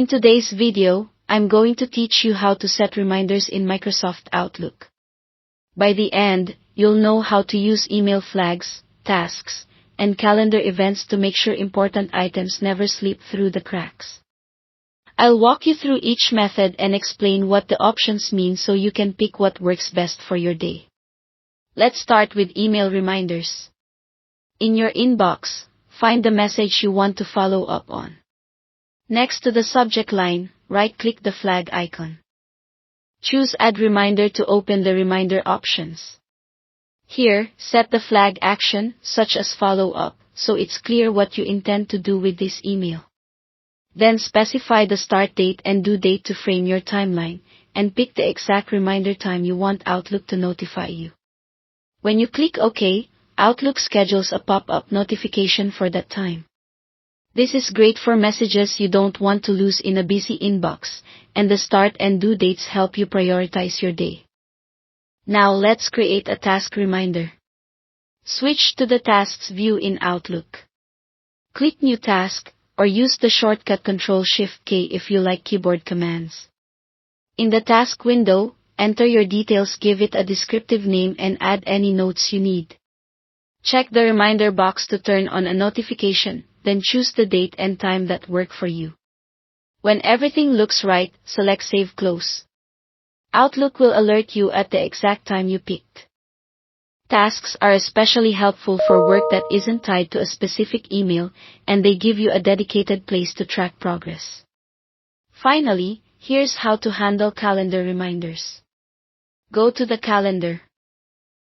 In today's video, I'm going to teach you how to set reminders in Microsoft Outlook. By the end, you'll know how to use email flags, tasks, and calendar events to make sure important items never slip through the cracks. I'll walk you through each method and explain what the options mean so you can pick what works best for your day. Let's start with email reminders. In your inbox, find the message you want to follow up on. Next to the subject line, right-click the flag icon. Choose Add Reminder to open the reminder options. Here, set the flag action, such as follow up, so it's clear what you intend to do with this email. Then specify the start date and due date to frame your timeline, and pick the exact reminder time you want Outlook to notify you. When you click OK, Outlook schedules a pop-up notification for that time. This is great for messages you don't want to lose in a busy inbox, and the start and due dates help you prioritize your day. Now let's create a task reminder. Switch to the Tasks view in Outlook. Click New Task, or use the shortcut Ctrl-Shift-K if you like keyboard commands. In the task window, enter your details, give it a descriptive name, and add any notes you need. Check the reminder box to turn on a notification, then choose the date and time that work for you. When everything looks right, select Save Close. Outlook will alert you at the exact time you picked. Tasks are especially helpful for work that isn't tied to a specific email, and they give you a dedicated place to track progress. Finally, here's how to handle calendar reminders. Go to the calendar.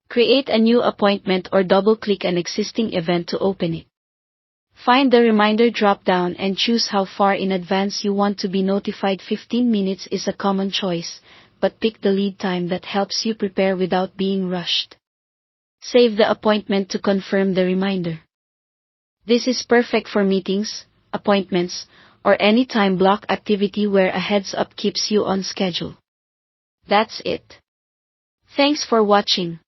Create a new appointment or double-click an existing event to open it. Find the reminder drop-down and choose how far in advance you want to be notified. 15 minutes is a common choice, but pick the lead time that helps you prepare without being rushed. Save the appointment to confirm the reminder. This is perfect for meetings, appointments, or any time block activity where a heads-up keeps you on schedule. That's it. Thanks for watching.